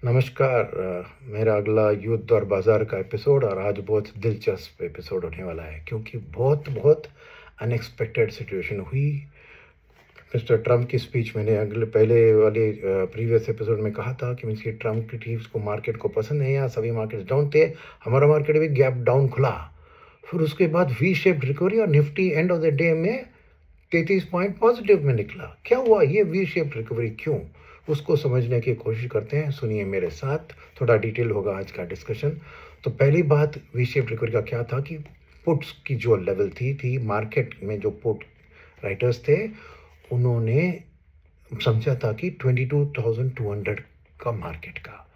नमस्कार। मेरा अगला युद्ध और बाज़ार का एपिसोड और आज बहुत दिलचस्प एपिसोड होने वाला है क्योंकि बहुत बहुत अनएक्सपेक्टेड सिचुएशन हुई। मिस्टर ट्रम्प की स्पीच मैंने अगले पहले वाले प्रीवियस एपिसोड में कहा था कि मिस्टर ट्रम्प की टीप्स को मार्केट को पसंद नहीं आया, सभी मार्केट्स डाउन थे। हमारा मार्केट भी गैप डाउन खुला, फिर उसके बाद वी शेप्ड रिकवरी और Nifty end of the day में 33 पॉइंट पॉजिटिव में निकला। क्या हुआ, ये वी शेप रिकवरी क्यों, उसको समझने की कोशिश करते हैं। सुनिए मेरे साथ, थोड़ा डिटेल होगा आज का डिस्कशन। तो पहली बात वी शेप रिकवरी का क्या था कि पुट्स की जो लेवल थी मार्केट में, जो पुट राइटर्स थे उन्होंने समझा था कि 22,200 का मार्केट का,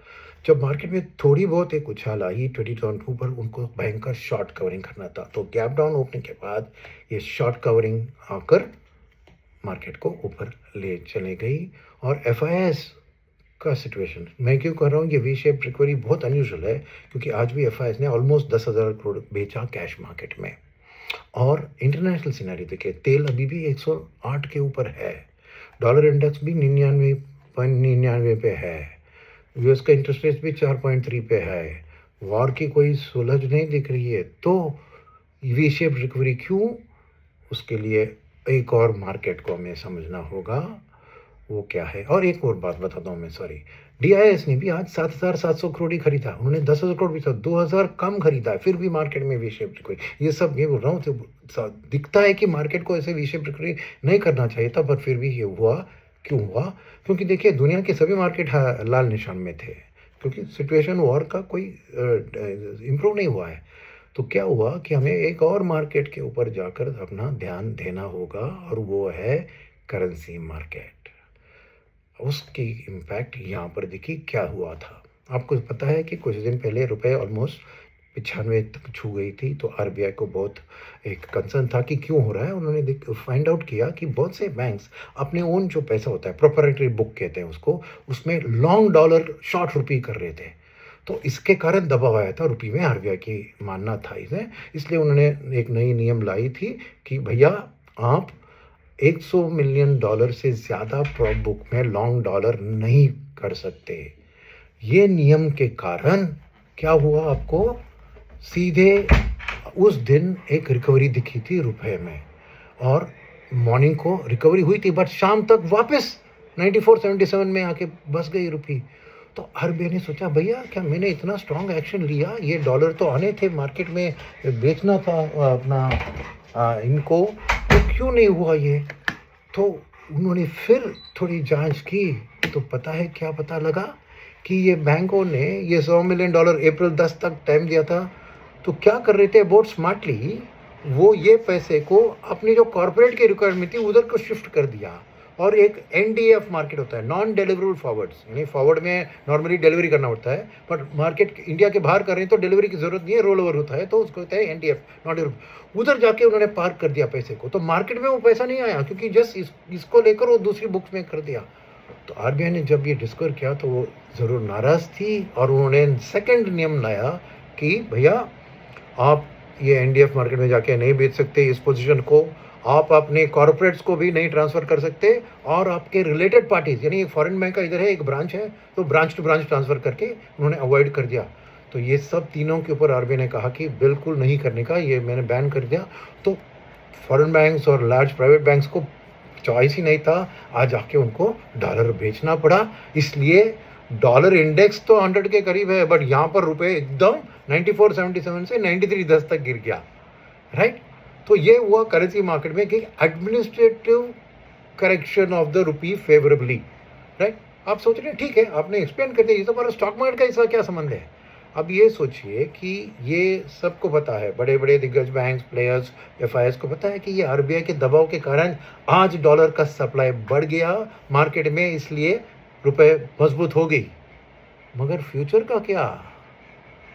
जब मार्केट में थोड़ी बहुत एक उछाल आई 20,002 पर, उनको भयंकर शॉर्ट कवरिंग करना था। तो गैप डाउन ओपनिंग के बाद ये शॉर्ट कवरिंग आकर मार्केट को ऊपर ले चले गई। और एफआईएस का सिचुएशन मैं क्यों कर रहा हूँ, ये वी शेप रिकवरी बहुत अनयूजुअल है क्योंकि आज भी एफआईएस ने ऑलमोस्ट 10,000 करोड़ बेचा कैश मार्केट में। और इंटरनेशनल सिनेरियो देखिए, तेल अभी भी 108 के ऊपर है, डॉलर इंडेक्स भी 99.99 पे है, यूएस का इंटरेस्ट रेट भी 4.3 पे है, वॉर की कोई सुलझ नहीं दिख रही है। तो वी शेप रिकवरी क्यों, उसके लिए एक और मार्केट को हमें समझना होगा, वो क्या है। और एक और बात बताता हूँ मैं, सॉरी, डीआईएस ने भी आज 7,700 करोड़ ही खरीदा, उन्होंने 10,000 करोड़ भी 2,000 कम खरीदा है, फिर भी मार्केट में वी शेप रिकवरी। ये सब ये बोल रहा हूँ, तो दिखता है कि मार्केट को ऐसे वी शेप रिकवरी नहीं करना चाहिए था, पर फिर भी ये हुआ। क्यों हुआ, क्योंकि देखिए दुनिया के सभी मार्केट लाल निशान में थे क्योंकि सिचुएशन वॉर का कोई इम्प्रूव नहीं हुआ है। तो क्या हुआ कि हमें एक और मार्केट के ऊपर जाकर अपना ध्यान देना होगा और वो है करेंसी मार्केट। उसकी इम्पैक्ट यहाँ पर देखिए क्या हुआ था। आपको पता है कि कुछ दिन पहले रुपए ऑलमोस्ट 95 तक छू गई थी, तो आरबीआई को बहुत एक कंसर्न था कि क्यों हो रहा है। उन्होंने फाइंड आउट किया कि बहुत से बैंक्स अपने ओन जो पैसा होता है, प्रोप्राइटरी बुक कहते हैं उसको, उसमें लॉन्ग डॉलर शॉर्ट रुपी कर रहे थे। तो इसके कारण दबाव आया था रुपये में, आरबीआई की मानना था इसे। इसलिए उन्होंने एक नई नियम लाई थी कि भैया आप 100 मिलियन डॉलर से ज़्यादा प्रॉप बुक में लॉन्ग डॉलर नहीं कर सकते। ये नियम के कारण क्या हुआ, आपको सीधे उस दिन एक रिकवरी दिखी थी रुपए में, और मॉर्निंग को रिकवरी हुई थी, बट शाम तक वापस 94.77 में आके बस गई रुपी। तो आरबीआई ने सोचा भैया क्या मैंने इतना स्ट्रांग एक्शन लिया, ये डॉलर तो आने थे मार्केट में, बेचना था अपना इनको, तो क्यों नहीं हुआ ये। तो उन्होंने फिर थोड़ी जांच की, तो पता है क्या पता लगा कि ये बैंकों ने ये 100 मिलियन डॉलर अप्रैल 10 तक टाइम दिया था। तो क्या कर रहे थे बहुत स्मार्टली, वो ये पैसे को अपनी जो कॉर्पोरेट की रिक्वायरमेंट थी उधर को शिफ्ट कर दिया। और एक एनडीएफ मार्केट होता है, नॉन डिलीवरेबल फॉरवर्ड्स, यानी फॉरवर्ड में नॉर्मली डिलीवरी करना होता है, बट मार्केट इंडिया के बाहर कर रहे हैं तो डिलीवरी की जरूरत नहीं है, रोल ओवर होता है, तो उसको कहते हैं एनडीएफ, नॉन डिलीवरेबल। उधर जाके उन्होंने पार्क कर दिया पैसे को, तो मार्केट में वो पैसा नहीं आया क्योंकि जस्ट इसको लेकर वो दूसरी बुक्स में कर दिया। तो आरबीआई ने जब ये डिस्कवर किया तो वो ज़रूर नाराज़ थी, और उन्होंने सेकंड नियम लाया कि भैया आप ये एनडीएफ मार्केट में जाके नहीं बेच सकते इस पोजीशन को, आप अपने कॉर्पोरेट्स को भी नहीं ट्रांसफ़र कर सकते, और आपके रिलेटेड पार्टीज, यानी एक फॉरेन बैंक का इधर है एक ब्रांच है, तो ब्रांच टू ब्रांच ट्रांसफ़र करके उन्होंने अवॉइड कर दिया। तो ये सब तीनों के ऊपर आरबीआई ने कहा कि बिल्कुल नहीं करने का, ये मैंने बैन कर दिया। तो फॉरेन बैंक्स और लार्ज प्राइवेट बैंक्स को चॉइस ही नहीं था, आज आके उनको डॉलर बेचना पड़ा। इसलिए डॉलर इंडेक्स तो 100 के करीब है, बट यहाँ पर रुपए एकदम 94.77 से 93.10 तक गिर गया, राइट। तो ये हुआ करेंसी मार्केट में कि administrative correction of the rupee favourably, right. आप सोच रहे हैं ठीक है, आपने एक्सप्लेन कर दिया, ये तो हमारा स्टॉक मार्केट का इसका क्या संबंध है। अब ये सोचिए कि ये सबको पता है, बड़े बड़े दिग्गज बैंक्स, प्लेयर्स, एफआईएस को पता है कि ये आरबीआई के दबाव के कारण आज डॉलर का सप्लाई बढ़ गया मार्केट में, इसलिए रुपए मजबूत हो गई। मगर फ्यूचर का क्या,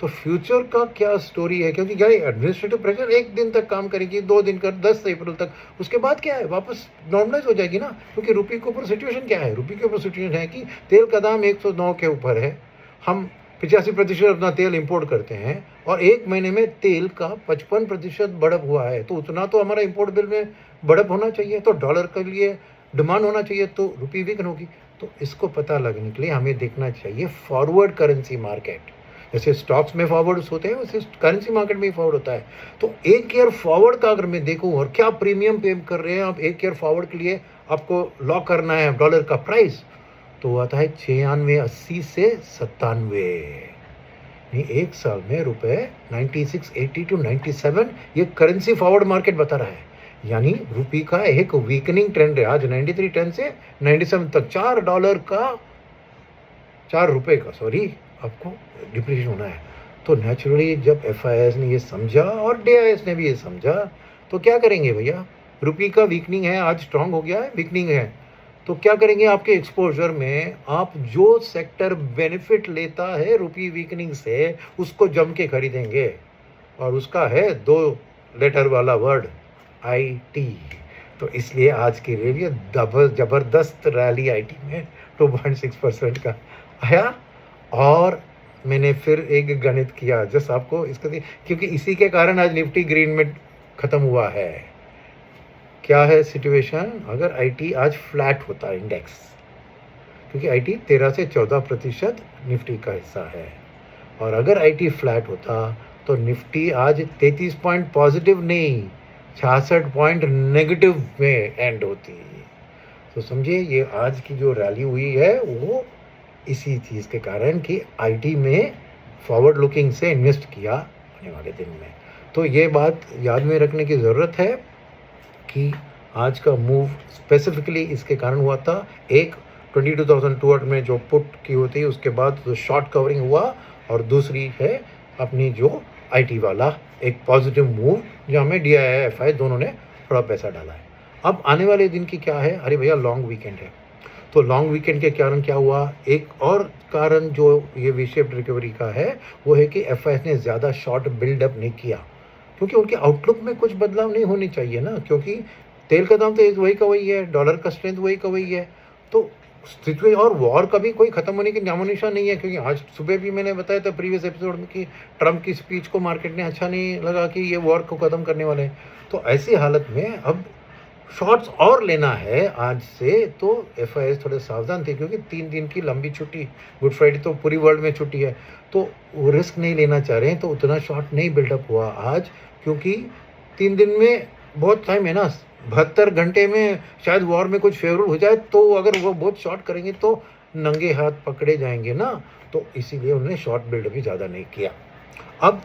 तो फ्यूचर का क्या स्टोरी है, क्योंकि क्या एडमिनिस्ट्रेटिव प्रेशर एक दिन तक काम करेगी, 2 दिन कर 10 अप्रैल तक, उसके बाद क्या है वापस नॉर्मलाइज हो जाएगी ना। क्योंकि रुपये के ऊपर सिचुएशन क्या है, रुपये के ऊपर सिचुएशन है कि तेल का दाम 109 के ऊपर है, हम 85% अपना तेल इंपोर्ट करते हैं, और एक महीने में तेल का 55% बढ़त हुआ है, तो उतना तो हमारा इंपोर्ट बिल में बढ़त होना चाहिए, तो डॉलर के लिए डिमांड होना चाहिए, तो रुपये वीक होगी। तो इसको पता लगने के लिए हमें देखना चाहिए फॉरवर्ड करेंसी मार्केट। जैसे स्टॉक्स में फॉरवर्ड्स होते हैं वैसे करेंसी मार्केट में ही फॉरवर्ड होता है। तो एक ईयर फॉरवर्ड का अगर मैं देखूं और क्या प्रीमियम पे कर रहे हैं आप एक ईयर फॉरवर्ड के लिए, आपको लॉक करना है डॉलर का प्राइस, तो आता है 96.80 से 97। एक साल में रुपए 96.80 to 97 ये करेंसी फॉरवर्ड मार्केट बता रहा है। यानी रुपये का एक वीकनिंग ट्रेंड है। आज 93.10 से 97 तक $4 का, ₹4 का सॉरी, आपको डिप्रिशिएशन होना है। तो नेचुरली जब FIS ने ये समझा और DIS ने भी ये समझा तो क्या करेंगे भैया, रुपये का वीकनिंग है, आज स्ट्रांग हो गया है, वीकनिंग है, तो क्या करेंगे, आपके एक्सपोजर में आप जो सेक्टर बेनिफिट लेता है रुपये वीकनिंग से उसको जम के खरीदेंगे। और उसका है 2 लेटर वाला वर्ड IT। तो इसलिए आज की रैली ज़बरदस्त रैली IT में 2.6% का आया। और मैंने फिर एक गणित किया जस्ट आपको इसका, क्योंकि इसी के कारण आज निफ्टी ग्रीन में ख़त्म हुआ है। क्या है सिचुएशन, अगर IT आज फ्लैट होता इंडेक्स, क्योंकि IT 13 से 14% निफ्टी का हिस्सा है, और अगर IT फ्लैट होता तो निफ्टी आज 33 पॉइंट पॉजिटिव नहीं 66 पॉइंट नेगेटिव में एंड होती। तो समझिए ये आज की जो रैली हुई है वो इसी चीज़ के कारण कि IT में फॉरवर्ड लुकिंग से इन्वेस्ट किया आने वाले दिन में। तो ये बात याद में रखने की ज़रूरत है कि आज का मूव स्पेसिफिकली इसके कारण हुआ था। एक 22,200 में जो पुट की होती है उसके बाद जो शॉर्ट कवरिंग हुआ, और दूसरी है अपनी जो IT वाला एक पॉजिटिव मूव जहाँ में DII दोनों ने थोड़ा पैसा डाला है। अब आने वाले दिन की क्या है, अरे भैया लॉन्ग वीकेंड है, तो लॉन्ग वीकेंड के कारण क्या हुआ, एक और कारण जो ये वी शेप्ड रिकवरी का है वो है कि FIS ने ज़्यादा शॉर्ट बिल्डअप नहीं किया, क्योंकि उनके आउटलुक में कुछ बदलाव नहीं होनी चाहिए ना, क्योंकि तेल का दाम तो वही का वही है, डॉलर का स्ट्रेंथ वही का वही है, तो सिचुएशन और वॉर का भी कोई ख़त्म होने की नामोनिशान नहीं है। क्योंकि आज सुबह भी मैंने बताया था प्रीवियस एपिसोड में कि ट्रम्प की स्पीच को मार्केट ने अच्छा नहीं लगा कि ये वॉर को ख़त्म करने वाले हैं। तो ऐसी हालत में अब शॉर्ट्स और लेना है आज से, तो FIS थोड़े सावधान थे, क्योंकि 3 दिन की लंबी छुट्टी, गुड फ्राइडे तो पूरी वर्ल्ड में छुट्टी है, तो वो रिस्क नहीं लेना चाह रहे हैं, तो उतना शॉर्ट नहीं बिल्डअप हुआ आज, क्योंकि 3 दिन में बहुत टाइम है ना, 72 घंटे में शायद वॉर में कुछ फेवरेबल हो जाए, तो अगर वो बहुत शॉर्ट करेंगे तो नंगे हाथ पकड़े जाएंगे ना, तो इसीलिए उन्होंने शॉर्ट बिल्डअप भी ज़्यादा नहीं किया। अब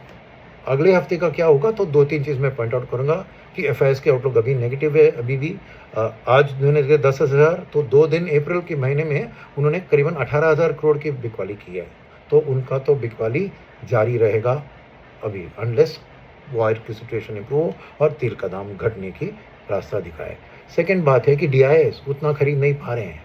अगले हफ्ते का क्या होगा, तो 2-3 चीज़ मैं पॉइंट आउट करूँगा कि FIS के आउटलुक अभी नेगेटिव है, अभी भी आज उन्होंने 10,000, तो 2 दिन अप्रैल के महीने में उन्होंने करीबन 18,000 करोड़ की बिकवाली की है, तो उनका तो बिकवाली जारी रहेगा अभी, अनलेस वॉर की सिचुएशन इम्प्रूव और तेल का दाम घटने की रास्ता दिखाए। सेकेंड बात है कि DIS उतना खरीद नहीं पा रहे हैं,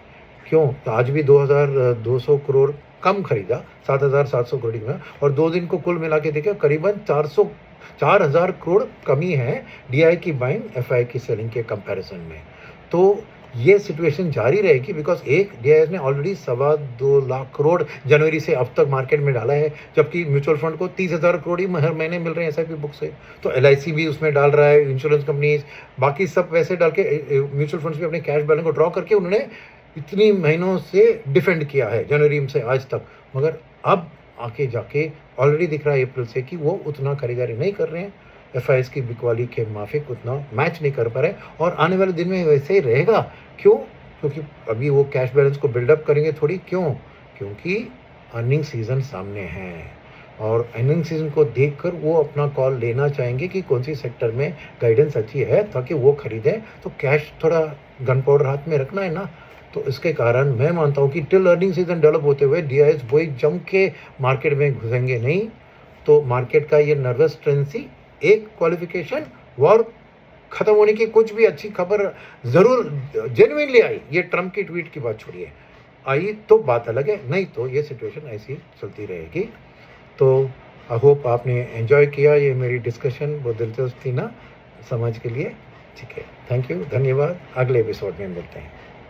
क्यों, तो आज भी 2,200 करोड़ कम खरीदा, 7,700 करोड़ में, और 2 दिन को कुल मिला के देखिए करीबन 4,000 करोड़ कमी है DI की बाइंग FI की सेलिंग के कंपैरिजन में। तो ये सिचुएशन जारी रहेगी, बिकॉज एक DIS ने ऑलरेडी 2.25 लाख करोड़ जनवरी से अब तक मार्केट में डाला है, जबकि म्यूचुअल फंड को 30,000 करोड़ ही हर महीने मिल रहे हैं SIP बुक से, तो LIC भी उसमें डाल रहा है, इंश्योरेंस कंपनीज, बाकी सब पैसे डाल के म्यूचुअल फंड्स भी अपने कैश बैलेंस को ड्रॉ करके उन्होंने इतनी महीनों से डिफेंड किया है जनवरी से आज तक, मगर अब आके जाके ऑलरेडी दिख रहा है अप्रैल से कि वो उतना खरीदारी नहीं कर रहे हैं, FIS की बिकवाली के माफिक उतना मैच नहीं कर पा रहे, और आने वाले दिन में वैसे ही रहेगा। क्यों, क्योंकि अभी वो कैश बैलेंस को बिल्डअप करेंगे थोड़ी, क्यों, क्योंकि अर्निंग सीजन सामने है, और अर्निंग सीजन को देखकर वो अपना कॉल लेना चाहेंगे कि कौन सी सेक्टर में गाइडेंस अच्छी है ताकि वो खरीदें, तो कैश थोड़ा गन पाउडर हाथ में रखना है ना, तो इसके कारण मैं मानता हूँ कि टिल अर्निंग सीजन डेवलप होते हुए DIS वही जम के मार्केट में घुसेंगे नहीं, तो मार्केट का ये नर्वस टेंडेंसी एक क्वालिफिकेशन, वॉर खत्म होने की कुछ भी अच्छी खबर जरूर जेन्युइनली आई, ये ट्रम्प की ट्वीट की बात छोड़िए, आई तो बात अलग है, नहीं तो ये सिचुएशन ऐसी चलती रहेगी। तो आई होप आपने एंजॉय किया, ये मेरी डिस्कशन बहुत दिलचस्प थी ना समझ के लिए, ठीक है, थैंक यू, धन्यवाद, अगले एपिसोड में मिलते हैं।